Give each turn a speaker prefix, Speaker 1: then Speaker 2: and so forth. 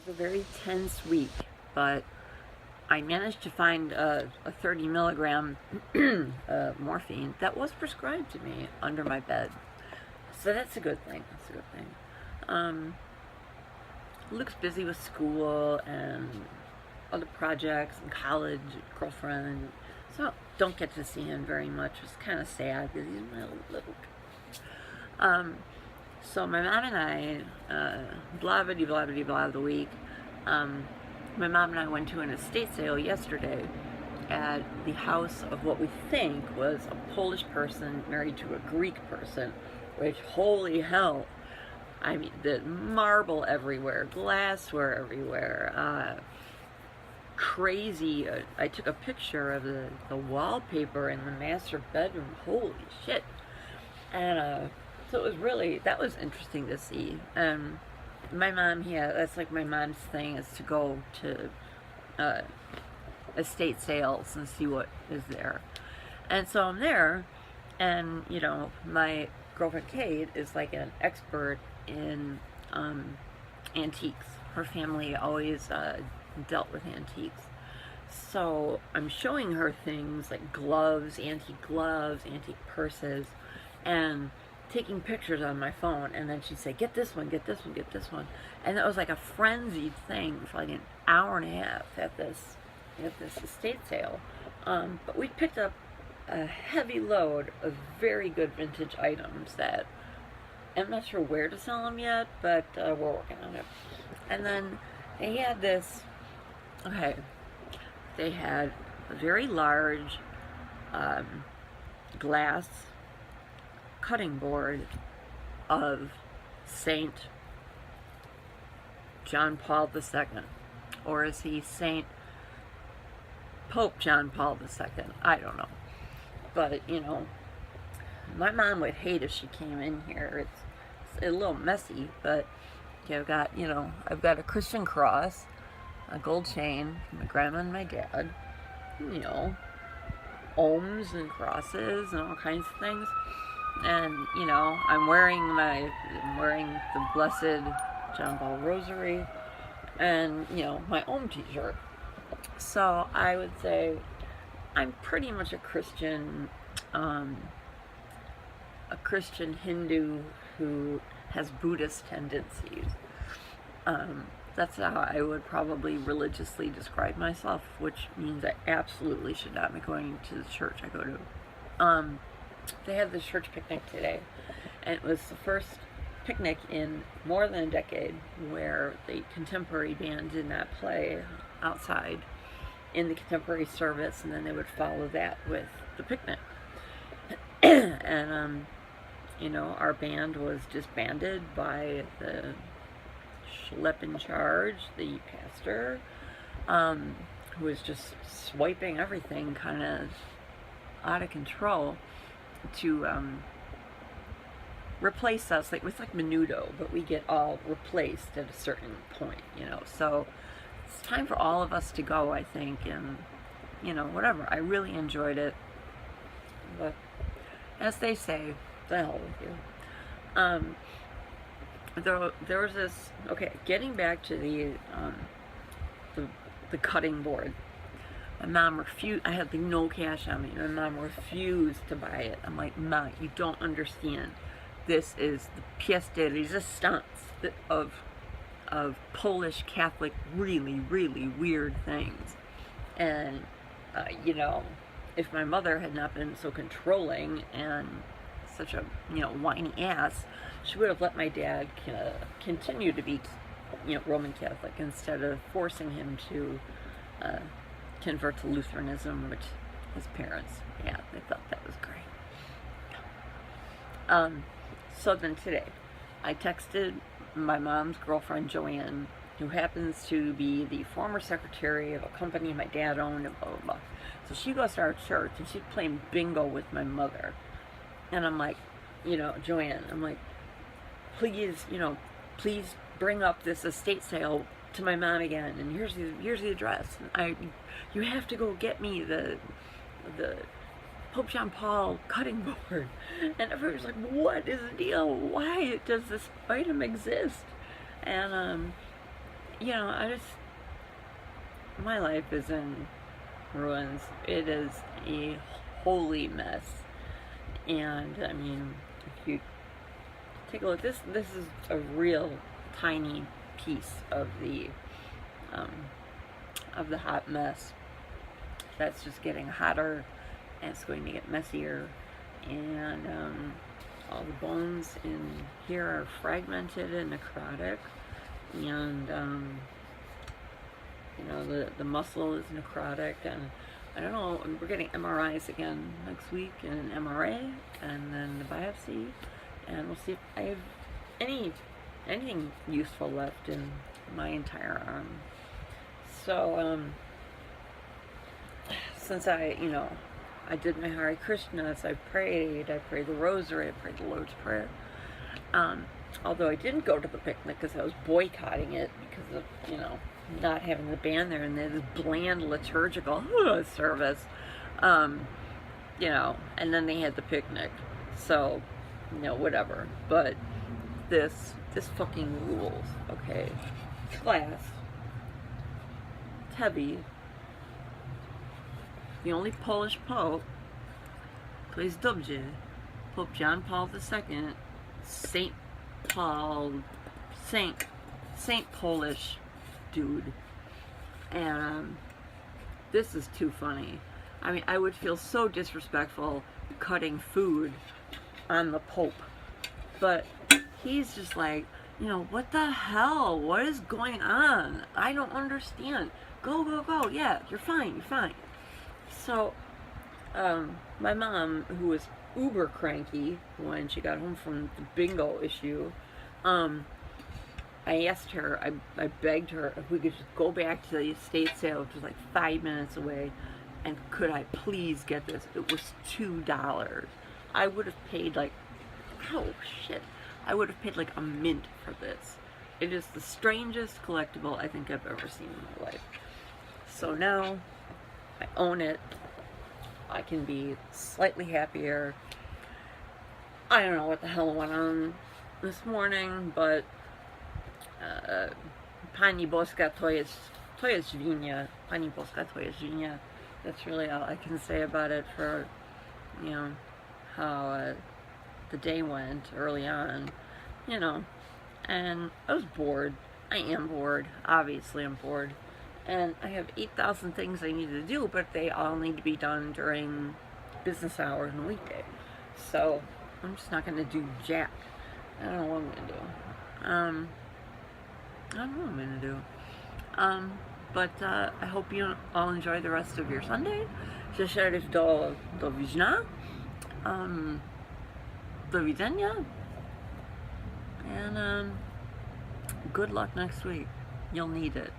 Speaker 1: was a very tense week, but I managed to find a 30 milligram morphine that was prescribed to me under my bed. So that's a good thing. That's a good thing. Um, Luke's busy with school and other projects and college, girlfriend. So don't get to see him very much. It's kind of sad because he's my little. Um, so my mom and I, blah blah blah blah blah of the week. Um, my mom and I went to an estate sale yesterday at the house of what we think was a Polish person married to a Greek person, which, holy hell, I mean, the marble everywhere, glassware everywhere, crazy. I took a picture of the wallpaper in the master bedroom, holy shit. And so it was really, that was interesting to see. My mom, yeah, that's like my mom's thing, is to go to estate sales and see what is there. And so I'm there, and my girlfriend Kate is like an expert in antiques. Her family always dealt with antiques. So I'm showing her things like gloves, antique purses, and taking pictures on my phone. And then she'd say, get this one, get this one, get this one. And that was like a frenzied thing for like an hour and a half at this estate sale. But we picked up a heavy load of very good vintage items that I'm not sure where to sell them yet, but we're working on it. And then they had this, they had a very large glass cutting board of Saint John Paul II, or is he Saint Pope John Paul II? I don't know. But, my mom would hate if she came in here. It's a little messy, but I've got a Christian cross, a gold chain from my grandma and my dad, ohms and crosses and all kinds of things. And, I'm wearing the blessed John Paul rosary and, my ohm t-shirt. So I would say I'm pretty much a Christian Hindu who has Buddhist tendencies. That's how I would probably religiously describe myself, which means I absolutely should not be going to the church I go to. They had this church picnic today, and it was the first picnic in more than a decade where the contemporary band did not play outside in the contemporary service, and then they would follow that with the picnic. And our band was disbanded by the schlep in charge, the pastor, who was just swiping everything kind of out of control to replace us. Like, it's like menudo, but we get all replaced at a certain point, so it's time for all of us to go, I think. And whatever, I really enjoyed it, but as they say, the hell with you. There was this, getting back to the cutting board. My mom refused. I had no cash on me. My mom refused to buy it. I'm like, Mom, you don't understand. This is the pièce de résistance of Polish Catholic, really, really weird things. And if my mother had not been so controlling and such a whiny ass, she would have let my dad continue to be Roman Catholic instead of forcing him to convert to Lutheranism, which his parents, they thought that was great. So then today, I texted my mom's girlfriend Joanne, who happens to be the former secretary of a company my dad owned, and blah blah blah. So she goes to our church and she's playing bingo with my mother, and I'm like, Joanne, I'm like, please bring up this estate sale to my mom again, and here's the address. And you have to go get me the Pope John Paul cutting board. And everybody's like, what is the deal? Why does this item exist? And my life is in ruins. It is a holy mess. And I mean, if you take a look, this is a real tiny piece um, of the hot mess. That's just getting hotter, and it's going to get messier. And all the bones in here are fragmented and necrotic, and the muscle is necrotic, and I don't know. We're getting MRIs again next week, and an MRA, and then the biopsy, and we'll see if I have anything useful left in my entire arm. So since I did my Hare Krishnas, I prayed the Rosary, I prayed the Lord's Prayer. Although I didn't go to the picnic because I was boycotting it because of not having the band there, and this bland liturgical service, and then they had the picnic, so whatever. But this fucking rules. Okay, class, it's heavy. The only Polish Pope plays dobrze. Pope John Paul II, Saint Polish dude. And this is too funny. I mean, I would feel so disrespectful cutting food on the Pope. But he's just like, what the hell? What is going on? I don't understand. Go. Yeah, you're fine. So, my mom, who was uber cranky when she got home from the bingo issue, I asked her, I begged her if we could just go back to the estate sale, which was like 5 minutes away, and could I please get this? It was $2. I would have paid like, I would have paid like a mint for this. It is the strangest collectible I think I've ever seen in my life. So now I own it. I can be slightly happier. I don't know what the hell went on this morning, but Pani Boska to jest wina. Pani Boska to jest wina. That's really all I can say about it for, how the day went early on, and I was bored. I am bored. Obviously I'm bored. And I have 8,000 things I need to do, but they all need to be done during business hours and weekday. So I'm just not going to do jack. I don't know what I'm going to do. I don't know what I'm going to do. But I hope you all enjoy the rest of your Sunday. Życzę do widzenia. Do widzenia. And good luck next week. You'll need it.